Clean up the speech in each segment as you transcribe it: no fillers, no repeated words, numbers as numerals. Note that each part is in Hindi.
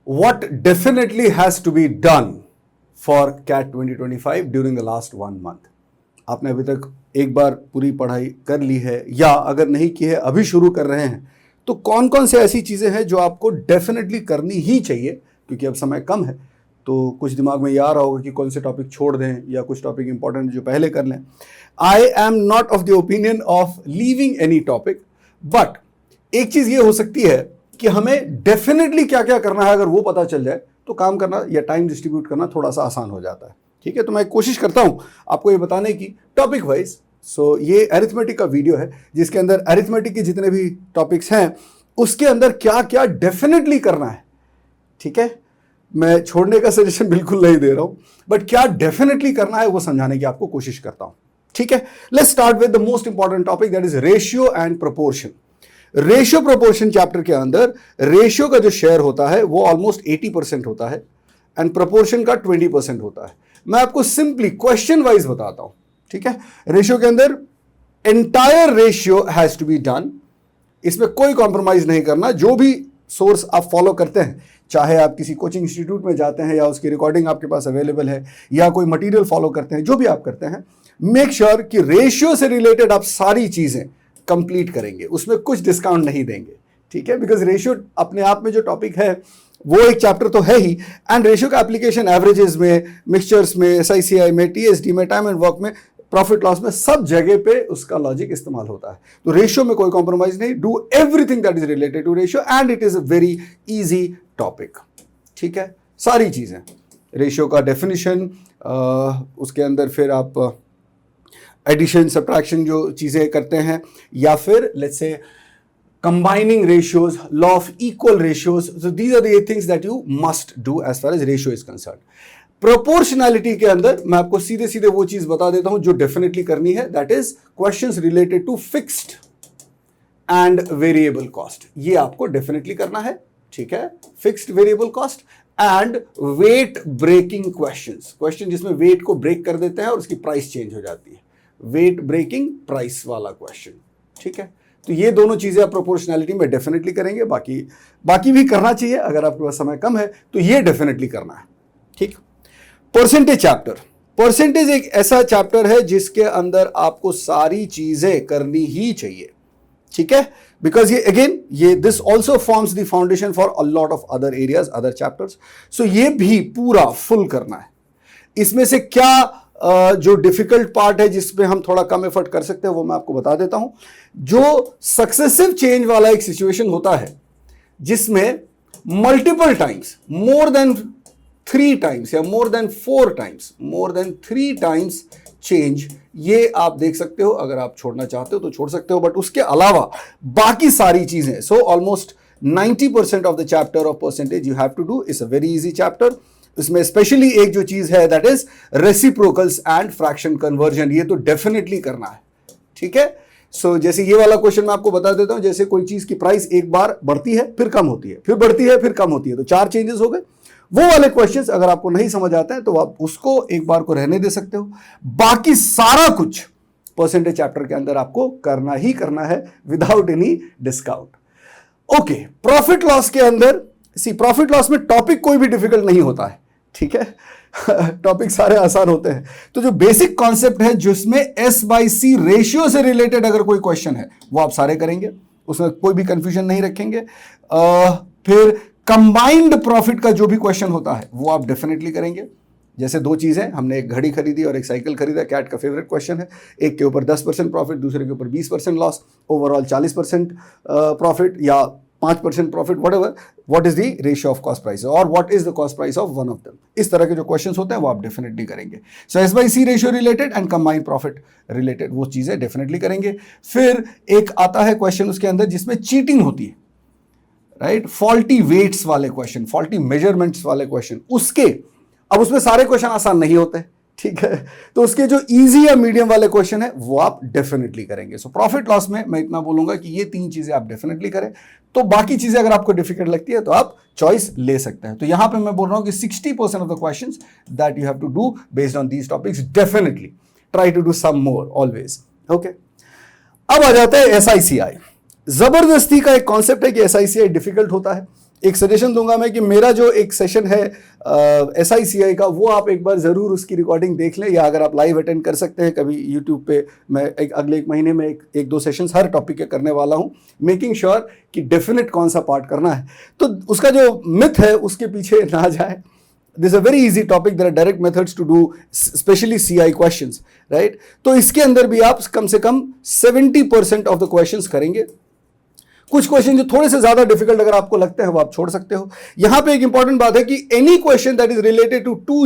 what definitely has to be done for CAT 2025 during the last 1 month. आपने अभी तक एक बार पूरी पढ़ाई कर ली है या अगर नहीं की है अभी शुरू कर रहे हैं, तो कौन कौन से ऐसी चीज़ें हैं जो आपको डेफिनेटली करनी ही चाहिए, क्योंकि अब समय कम है तो कुछ दिमाग में ये आ रहा होगा कि कौन से टॉपिक छोड़ दें या कुछ टॉपिक इंपॉर्टेंट जो पहले कर लें. I am not of the opinion of leaving any topic, but एक चीज़ ये हो सकती है कि हमें डेफिनेटली क्या क्या करना है, अगर वो पता चल जाए तो काम करना या टाइम डिस्ट्रीब्यूट करना थोड़ा सा आसान हो जाता है. ठीक है, तो मैं कोशिश करता हूं आपको ये बताने की टॉपिक वाइज. सो ये अरिथमेटिक का वीडियो है जिसके अंदर अरिथमेटिक के जितने भी टॉपिक्स हैं उसके अंदर क्या क्या डेफिनेटली करना है. ठीक है, मैं छोड़ने का सजेशन बिल्कुल नहीं दे रहा हूं, बट क्या डेफिनेटली करना है वो समझाने की आपको कोशिश करता हूं. ठीक है, let's start with the most important topic, that is ratio and proportion. Ratio proportion chapter के अंदर रेशियो का जो शेयर होता है वो ऑलमोस्ट 80% होता है एंड प्रोपोर्शन का 20% होता है. मैं आपको सिंपली क्वेश्चन वाइज बताता हूं. ठीक है, रेशियो के अंदर entire ratio has to be done. इसमें कोई कॉम्प्रोमाइज नहीं करना. जो भी सोर्स आप फॉलो करते हैं, चाहे आप किसी कोचिंग इंस्टीट्यूट में जाते हैं या उसकी रिकॉर्डिंग आपके पास अवेलेबल है या कोई मटेरियल फॉलो करते हैं, जो भी आप करते हैं, मेक श्योर कि रेशियो से रिलेटेड आप सारी चीजें कंप्लीट करेंगे, उसमें कुछ डिस्काउंट नहीं देंगे. ठीक है, बिकॉज रेशियो अपने आप में जो टॉपिक है वो एक चैप्टर तो है ही, एंड रेशियो का एप्लीकेशन एवरेजेस में, मिक्सचर्स में, एसआईसीआई में, टीएसडी में, टाइम एंड वर्क में, प्रॉफिट लॉस में, सब जगह पे उसका लॉजिक इस्तेमाल होता है. तो रेशियो में कोई कॉम्प्रोमाइज नहीं. Do everything that is related to ratio and it is a very easy topic. ठीक है, सारी चीजें, रेशियो का डेफिनेशन, उसके अंदर फिर आप एडिशन सब्ट्रैक्शन जो चीजें करते हैं, या फिर let's say combining ratios, law of equal ratios. So these are the 8 things that you must do as far as ratio is concerned. Proportionality के अंदर मैं आपको सीधे सीधे वो चीज बता देता हूं जो डेफिनेटली करनी है, that is questions related to fixed and variable cost. ये आपको डेफिनेटली करना है. ठीक है, fixed variable cost and weight breaking questions. Question जिसमें वेट को ब्रेक कर देते हैं और उसकी प्राइस चेंज हो जाती है, वेट ब्रेकिंग प्राइस वाला क्वेश्चन. ठीक है, तो ये दोनों चीजें आप प्रोपोर्शनैलिटी में डेफिनेटली करेंगे. बाकी भी करना चाहिए, अगर आपके पास समय कम है तो ये डेफिनेटली करना है. ठीक, परसेंटेज चैप्टर. परसेंटेज एक ऐसा चैप्टर है जिसके अंदर आपको सारी चीजें करनी ही चाहिए. ठीक है, बिकॉज ये अगेन ये this also forms the foundation for a lot of other areas, other chapters. So ये भी पूरा फुल करना है. इसमें से क्या जो डिफिकल्ट पार्ट है जिसमें हम थोड़ा कम एफर्ट कर सकते हैं वो मैं आपको बता देता हूं. जो सक्सेसिव चेंज वाला एक सिचुएशन होता है जिसमें multiple times, more than 3 times या more than 4 times, more than 3 times change, ये आप देख सकते हो. अगर आप छोड़ना चाहते हो तो छोड़ सकते हो, बट उसके अलावा बाकी सारी चीजें, so almost 90% of the chapter of percentage you have to do. It's a very easy chapter. इसमें स्पेशली एक जो चीज है that is reciprocals and fraction conversion. ये तो डेफिनेटली करना है. ठीक है, सो जैसे ये वाला क्वेश्चन मैं आपको बता देता हूं. जैसे कोई चीज की प्राइस एक बार बढ़ती है, फिर कम होती है, फिर बढ़ती है, फिर कम होती है, तो 4 चेंजेस हो गए. वो वाले क्वेश्चंस अगर आपको नहीं समझ आते हैं तो आप उसको एक बार को रहने दे सकते हो. बाकी सारा कुछ परसेंटेज चैप्टर के अंदर आपको करना ही करना है without any discount. Okay, profit loss के अंदर प्रॉफिट लॉस में टॉपिक कोई भी डिफिकल्ट नहीं होता है. ठीक है, टॉपिक सारे आसान होते हैं. तो जो बेसिक कॉन्सेप्ट है जिसमें S/C रेशियो से रिलेटेड अगर कोई क्वेश्चन है वो आप सारे करेंगे, उसमें कोई भी कंफ्यूजन नहीं रखेंगे. फिर कंबाइंड प्रॉफिट का जो भी क्वेश्चन होता है वो आप डेफिनेटली करेंगे. जैसे 2 चीजें, हमने एक घड़ी खरीदी और एक साइकिल खरीदा, कैट का फेवरेट क्वेश्चन है. एक के ऊपर 10% प्रॉफिट, दूसरे के ऊपर 20% लॉस, ओवरऑल 40% प्रॉफिट या 5% profit, what is the ratio of cost price और what is the cost price of one of them. इस तरह के जो क्वेश्चंस होते हैं वो आप डेफिनेटली करेंगे. सो S/C ratio related and combined profit related वो चीजें डेफिनेटली करेंगे. फिर एक आता है क्वेश्चन उसके अंदर जिसमें चीटिंग होती है, राइट, फॉल्टी वेट्स वाले क्वेश्चन, फॉल्टी मेजरमेंट्स वाले क्वेश्चन. अब उसमें सारे क्वेश्चन आसान नहीं होते. ठीक है, तो उसके जो इजी या मीडियम वाले क्वेश्चन है वो आप डेफिनेटली करेंगे. सो प्रॉफिट लॉस में मैं इतना बोलूंगा कि ये 3 चीजें आप डेफिनेटली करें. तो बाकी चीजें अगर आपको डिफिकल्ट लगती है तो आप चॉइस ले सकते हैं. तो यहां पे मैं बोल रहा हूं कि 60% of the questions that you have to do based on these topics, definitely try to do some more always. Okay, अब आ जाता है SICI. जबरदस्ती का एक कॉन्सेप्ट है कि SICI डिफिकल्ट होता है. एक सजेशन दूंगा मैं कि मेरा जो एक सेशन है SICI का, वो आप एक बार ज़रूर उसकी रिकॉर्डिंग देख लें, या अगर आप लाइव अटेंड कर सकते हैं कभी यूट्यूब पे, मैं अगले एक महीने में एक दो सेशंस हर टॉपिक के करने वाला हूं, मेकिंग श्योर कि डेफिनेट कौन सा पार्ट करना है। तो उसका जो मिथ है उसके पीछे ना जाए। This a very easy topic, there are direct methods to do specially CI questions, right. तो इसके अंदर भी आप कम से कम 70% ऑफ द क्वेश्चंस करेंगे। कुछ क्वेश्चन जो थोड़े से ज्यादा डिफिकल्ट अगर आपको लगते हैं वो आप छोड़ सकते हो। यहां पे एक इंपॉर्टेंट बात है कि any question that is related to 2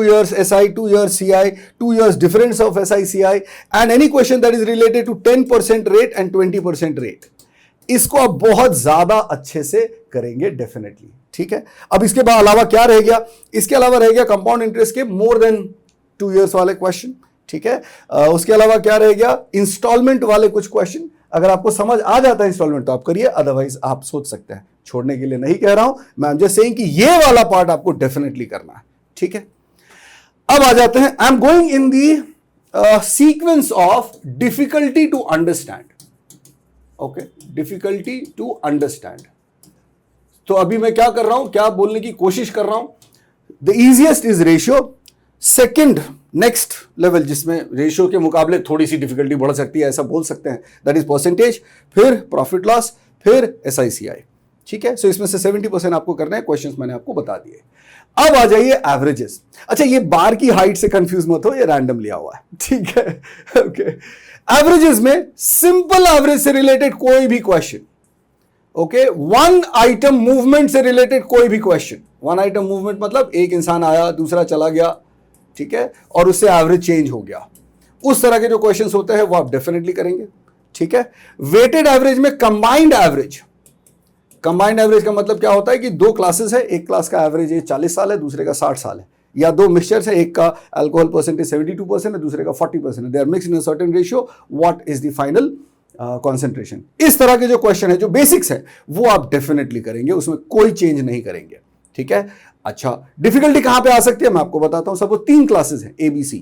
years SI, 2 years CI, 2 years difference of SI CI, and any question that is related to 10% rate and 20% rate, इसको आप बहुत ज्यादा अच्छे से करेंगे डेफिनेटली, ठीक है। अब इसके बाद अलावा क्या रह गया? इसके अलावा रह गया कंपाउंड इंटरेस्ट के मोर देन 2 years वाले क्वेश्चन, ठीक है। उसके अलावा क्या रह गया? इंस्टॉलमेंट वाले कुछ क्वेश्चन। अगर आपको समझ आ जाता है इंस्टॉलमेंट तो आप करिए, अदरवाइज आप सोच सकते हैं। छोड़ने के लिए नहीं कह रहा हूं मैं, जस्ट सेइंग कि ये वाला पार्ट आपको डेफिनेटली करना है, ठीक है। अब आ जाते हैं, I am going in the sequence of difficulty to understand. Okay, difficulty to understand. तो अभी मैं क्या कर रहा हूं, क्या बोलने की कोशिश कर रहा हूं? The easiest is ratio, second next level जिसमें रेशियो के मुकाबले थोड़ी सी डिफिकल्टी बढ़ सकती है, ऐसा बोल सकते हैं, दैट इज परसेंटेज, फिर प्रॉफिट लॉस, फिर SICI, ठीक है। सो इसमें से 70% आपको करना है, क्वेश्चंस मैंने आपको बता दिए। अब आ जाइए एवरेजेस। अच्छा, ये बार की हाइट से कंफ्यूज मत हो, ये रैंडम लिया हुआ है, ठीक है। ओके, एवरेजेस में सिंपल एवरेज से रिलेटेड कोई भी question, okay, one item movement से रिलेटेड कोई भी क्वेश्चन। वन आइटम मूवमेंट मतलब एक इंसान आया, दूसरा चला गया, ठीक है, और उससे एवरेज चेंज हो गया, उस तरह के जो क्वेश्चंस होते हैं वो आप डेफिनेटली करेंगे, ठीक है। वेटेड एवरेज में कंबाइंड एवरेज। कंबाइंड एवरेज का मतलब क्या होता है कि दो क्लासेस है, एक क्लास का एवरेज 40 साल है, दूसरे का 60 साल है, या दो मिक्सचर्स है, एक का अल्कोहल परसेंटेज 72% है, दूसरे का 40% है, they are mixed in a certain ratio, what is the final concentration. इस तरह के जो क्वेश्चन है, जो बेसिक्स है, वो आप डेफिनेटली करेंगे, उसमें कोई चेंज नहीं करेंगे, ठीक है। अच्छा, डिफिकल्टी कहां पे आ सकती है मैं आपको बताता हूं। सपोज 3 क्लासेस हैं ABC,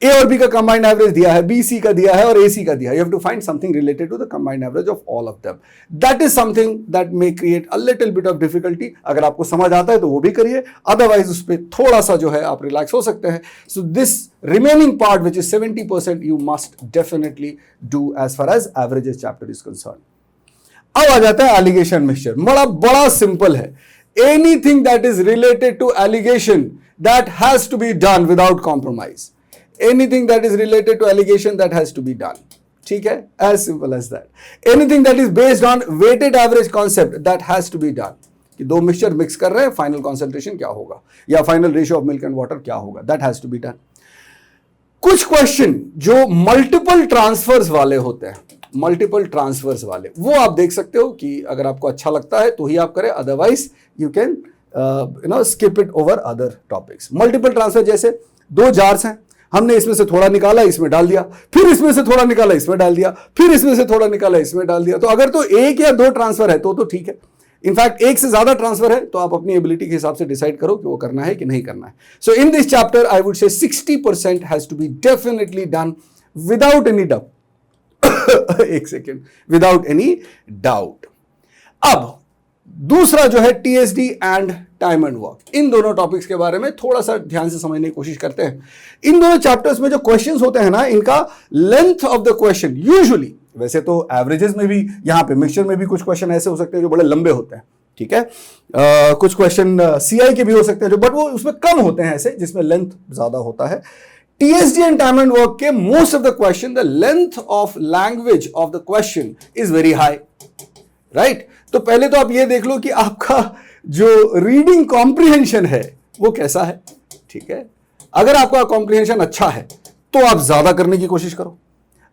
A और B का कंबाइंड एवरेज दिया है, BC का दिया है और AC का दिया है। You have to find something related to the combined average of all of them. That is something that may create a little bit of difficulty. अगर आपको समझ आता है तो वो भी करिए, अदरवाइज उस पर थोड़ा सा जो है आप रिलैक्स हो सकते हैं। So this remaining part which is 70% you must definitely do as far as averages chapter is concern. अब आ जाता है एलिगेशन मिक्सचर। बड़ा सिंपल है। Anything that is related to allegation that has to be done without compromise. Anything that is related to allegation that has to be done. ठीक है, as simple as that. Anything that is based on weighted average concept that has to be done. कि दो मिक्सचर मिक्स कर रहे हैं, फाइनल कॉन्सेंट्रेशन क्या होगा या final ratio of milk and water क्या होगा, that has to be done. कुछ क्वेश्चन जो मल्टीपल ट्रांसफर्स वाले होते हैं, मल्टीपल ट्रांसफर्स वाले, वो आप देख सकते हो कि अगर आपको अच्छा लगता है तो ही आप करें, otherwise you can skip it over other topics. Multiple transfer जैसे 2 जार्स हैं, हमने इसमें से थोड़ा निकाला इसमें डाल दिया, फिर इसमें से थोड़ा निकाला इसमें डाल दिया, फिर इसमें से थोड़ा निकाला इसमें डाल दिया। तो अगर तो 1 या 2 ट्रांसफर है तो ठीक है। इनफैक्ट 1 से ज्यादा ट्रांसफर है तो आप अपनी एबिलिटी के हिसाब से डिसाइड करो कि वो करना है कि नहीं करना है। So in this chapter I would say 60% has to be definitely done without any doubt. एक सेकेंड, विदाउट एनी डाउट। अब दूसरा जो है TSD and time and work, इन दोनों टॉपिक्स के बारे में थोड़ा सा ध्यान से समझने की कोशिश करते हैं। इन दोनों चैप्टर्स में जो क्वेश्चंस होते हैं ना, इनका length of the question usually, वैसे तो एवरेजेस में भी, यहाँ पे मिक्सचर में भी कुछ क्वेश्चन ऐसे हो सकते हैं जो बड़े लंबे होते हैं, ठीक है। कुछ क्वेश्चन CI के भी हो सकते हैं जो, बट वो उसमें कम होते हैं ऐसे जिसमें लेंथ ज्यादा होता है। TSD and time and work के most of the question, the length of language of the question is very high, right. तो पहले तो आप ये देख लो कि आपका जो रीडिंग कॉम्प्रिहेंशन है वो कैसा है, ठीक है। अगर आपका कॉम्प्रिहेंशन अच्छा है तो आप ज्यादा करने की कोशिश करो,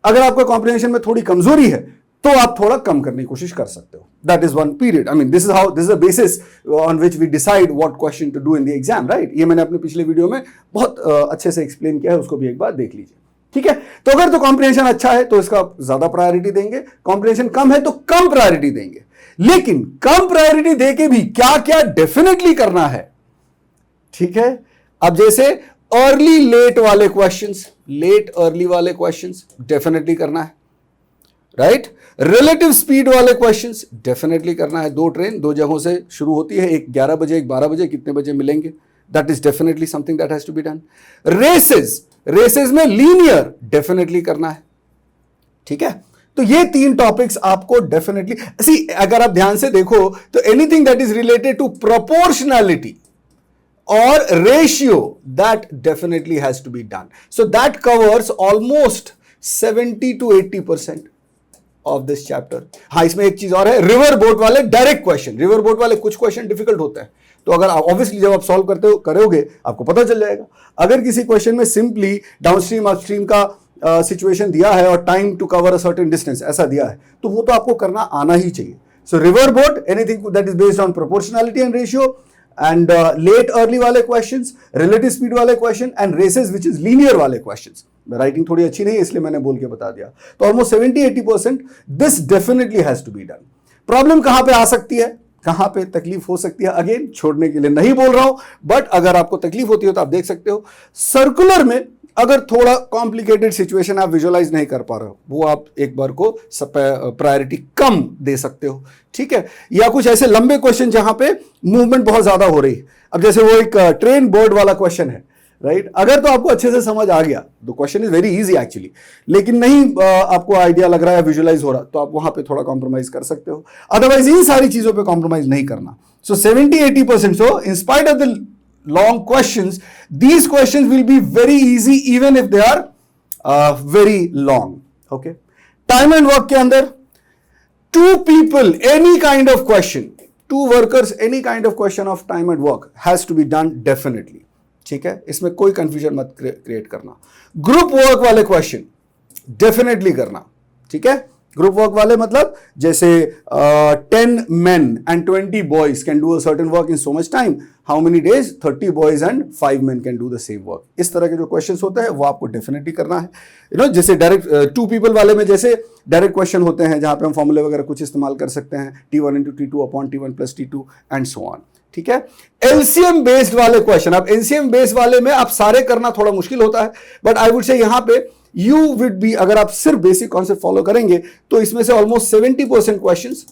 अगर आपका कॉम्प्रिहेंशन में थोड़ी कमजोरी है तो आप थोड़ा कम करने की कोशिश कर सकते हो। That is one period. I mean this is a basis on which we decide what question to do in the exam, right. ये मैंने अपने पिछले वीडियो में बहुत अच्छे से एक्सप्लेन किया है, उसको भी एक बार देख लीजिए, ठीक है। तो अगर तो कॉम्प्रिहेंशन अच्छा है तो इसका ज्यादा प्रायोरिटी देंगे, कॉम्प्रिहेंशन कम है तो कम प्रायोरिटी देंगे। लेकिन कम प्रायोरिटी देके भी क्या क्या डेफिनेटली करना है, ठीक है। अब जैसे अर्ली लेट वाले क्वेश्चंस, लेट अर्ली वाले क्वेश्चंस डेफिनेटली करना है। राइट। रिलेटिव स्पीड वाले क्वेश्चंस डेफिनेटली करना है। दो ट्रेन दो जगहों से शुरू होती है, एक 11 बजे एक 12 बजे, कितने बजे मिलेंगे, that is definitely something that has to be done. Races में लीनियर डेफिनेटली करना है, ठीक है। तो ये 3 टॉपिक्स आपको डेफिनेटली सी, अगर आप ध्यान से देखो तो anything that is related to proportionality और ratio, that definitely has to be done. So that covers almost 70 to 80% of this chapter. हाँ, इसमें एक चीज और है, रिवर बोट वाले डायरेक्ट क्वेश्चन, रिवर बोट वाले कुछ क्वेश्चन डिफिकल्ट होते हैं, तो अगर ऑब्वियसली जब आप सॉल्व करते हो करोगे आपको पता चल जाएगा। अगर किसी क्वेश्चन में सिंपली डाउनस्ट्रीम अपस्ट्रीम का सिचुएशन दिया है और time to cover a certain distance ऐसा दिया है, तो वो तो आपको करना आना ही चाहिए। So river boat, anything that is based on proportionality and ratio, and late early वाले क्वेश्चंस, रिलेटिव स्पीड वाले question, and races which is linear वाले क्वेश्चंस। राइटिंग थोड़ी अच्छी नहीं है इसलिए मैंने बोल के बता दिया। तो almost 70-80% this definitely has to be done. Problem कहां पे आ सकती है, कहां पे तकलीफ हो सकती है, अगेन छोड़ने के लिए नहीं बोल रहा हूं, बट अगर आपको तकलीफ होती है तो आप देख सकते हो। सर्कुलर में अगर थोड़ा कॉम्प्लिकेटेड सिचुएशन आप विजुअलाइज नहीं कर पा रहे हो, वो आप एक बार को प्रायोरिटी कम दे सकते हो, ठीक है। या कुछ ऐसे लंबे क्वेश्चन जहां पे मूवमेंट बहुत ज्यादा हो रही है, अब जैसे वो एक ट्रेन बोर्ड वाला क्वेश्चन है, राइट। अगर तो आपको अच्छे से समझ आ गया, the question is very easy actually, लेकिन नहीं आपको आइडिया लग रहा है, विजुअलाइज हो रहा, तो आप वहां पे थोड़ा कॉम्प्रोमाइज कर सकते हो। अदरवाइज इन सारी चीजों पे कॉम्प्रोमाइज नहीं करना। So 70-80%, so in spite of the long questions, these questions will be very easy even if they are very long. Okay, time and work के अंदर 2 people any kind of question, 2 workers any kind of question of time and work has to be done definitely, ठीक है। इसमें कोई कंफ्यूजन मत क्रिएट करना। ग्रुप वर्क वाले क्वेश्चन डेफिनेटली करना, ठीक है। ग्रुप वर्क वाले मतलब जैसे 10 men and 20 boys can do a certain work in so much time, how many days 30 boys and 5 men can do the same work। इस तरह के जो क्वेश्चंस होते हैं वो आपको डेफिनेटली करना है। जैसे डायरेक्ट 2 people वाले में जैसे डायरेक्ट क्वेश्चन होते हैं जहां पे हम फॉर्मूले वगैरह कुछ इस्तेमाल कर सकते हैं, T1 into T2 upon T1 plus T2 and so on, ठीक है। एलसीएम बेस्ड वाले क्वेश्चन, अब एलसीएम बेस्ड वाले में आप सारे करना थोड़ा मुश्किल होता है, बट आई वुड से यहां पे यू विड बी, अगर आप सिर्फ बेसिक कॉन्सेप्ट फॉलो करेंगे तो इसमें से ऑलमोस्ट 70% क्वेश्चंस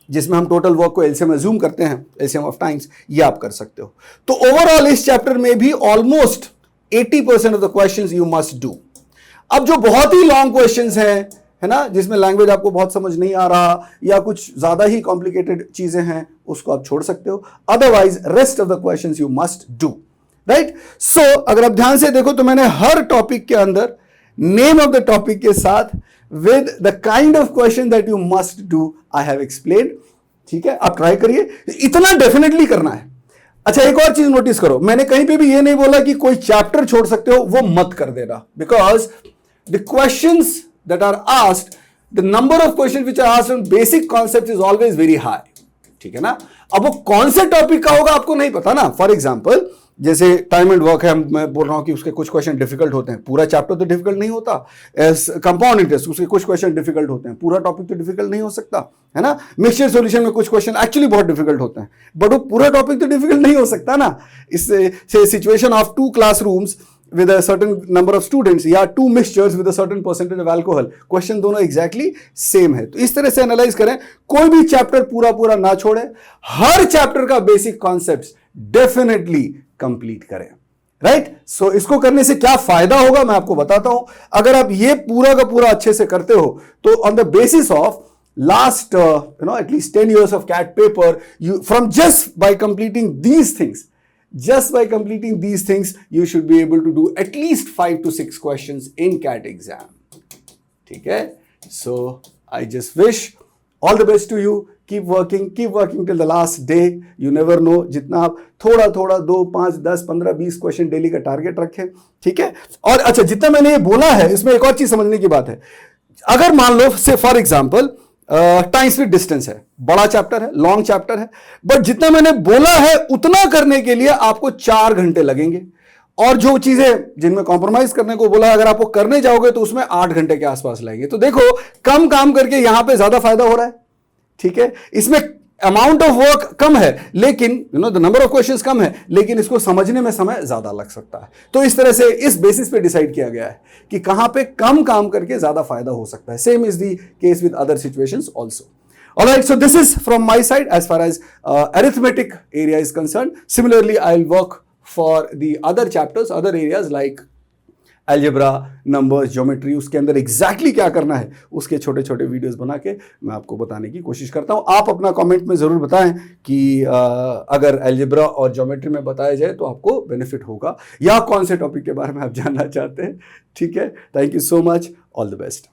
जिसमें हम टोटल वर्क को एलसीएम अज्यूम करते हैं, एलसीएम ऑफ टाइम्स, ये आप कर सकते हो। तो ओवरऑल इस चैप्टर में भी almost 80% of the questions you must do. अब जो बहुत ही लॉन्ग क्वेश्चंस हैं, है ना, जिसमें लैंग्वेज आपको बहुत समझ नहीं आ रहा या कुछ ज्यादा ही कॉम्प्लिकेटेड चीजें हैं, उसको आप छोड़ सकते हो। Otherwise rest of the questions you must do, right. So अगर आप ध्यान से देखो तो मैंने हर टॉपिक के अंदर नेम ऑफ द टॉपिक के साथ with the kind of question that you must do I have explained, ठीक है। आप ट्राई करिए, इतना डेफिनेटली करना है। अच्छा, एक और चीज नोटिस करो, मैंने कहीं पे भी ये नहीं बोला कि कोई चैप्टर छोड़ सकते हो, वो मत कर देना, because the questions that are asked, the number of question which are asked on basic concept is always very high, ठीक है ना। अब वो कौन से टॉपिक का होगा आपको नहीं पता ना। फॉर एग्जाम्पल जैसे टाइम एंड वर्क है, मैं बोल रहा हूं कि उसके कुछ क्वेश्चन डिफिकल्ट होते हैं, पूरा चैप्टर तो डिफिकल्ट नहीं होता। कंपाउंड इंटरेस्ट, उसके कुछ क्वेश्चन डिफिकल्ट होते हैं, पूरा टॉपिक तो डिफिकल्ट नहीं हो सकता, है ना। मिक्सचर सॉल्यूशन में कुछ क्वेश्चन एक्चुअली बहुत डिफिकल्ट होते हैं, बट वो पूरा टॉपिक तो डिफिकल्ट नहीं हो सकता ना। इससे situation of 2 classrooms with a certain number of students या 2 mixtures with a certain percentage of alcohol, question दोनों एग्जैक्टली सेम है। तो इस तरह से एनालाइज करें, कोई भी चैप्टर पूरा ना छोड़े, हर चैप्टर का बेसिक कॉन्सेप्ट डेफिनेटली कंप्लीट करें, राइट। सो इसको करने से क्या फायदा होगा मैं आपको बताता हूं। अगर आप ये पूरा का पूरा अच्छे से करते हो तो on the basis of last at least 10 years of CAT paper, you from just by completing these things you should be able to do at least 5 to 6 questions in CAT exam, ठीक है। So I just wish all the best to you, keep working till the last day, you never know, जितना आप थोड़ा 2, 5, 10, 15, 20 क्वेश्चन डेली का टारगेट रखें, ठीक है। और अच्छा, जितना मैंने ये बोला है इसमें एक और चीज समझने की बात है। अगर मान लो से for example time speed distance है, बड़ा चैप्टर है, लॉन्ग चैप्टर है, बट जितना मैंने बोला है उतना करने के लिए आपको 4 घंटे लगेंगे, और जो चीजें जिनमें कॉम्प्रोमाइज करने को बोला अगर आपको करने जाओगे तो उसमें 8 घंटे के आसपास लगेंगे। तो देखो, कम काम करके यहां पे ज्यादा फायदा हो रहा है, ठीक है। इसमें अमाउंट ऑफ वर्क कम है, लेकिन द नंबर ऑफ क्वेश्चंस कम है, लेकिन इसको समझने में समय ज्यादा लग सकता है। तो इस तरह से इस बेसिस पे डिसाइड किया गया है कि कहां पे कम काम करके ज्यादा फायदा हो सकता है। Same is the case with other situations also. Alright, so this is from my side as far as arithmetic area is concerned. Similarly, I'll work for the other chapters, other areas like algebra, numbers, geometry. उसके अंदर exactly क्या करना है उसके छोटे छोटे वीडियोस बना के मैं आपको बताने की कोशिश करता हूँ। आप अपना कमेंट में ज़रूर बताएं कि अगर algebra और geometry में बताया जाए तो आपको बेनिफिट होगा, या कौन से टॉपिक के बारे में आप जानना चाहते हैं। ठीक है, thank you so much, all the best.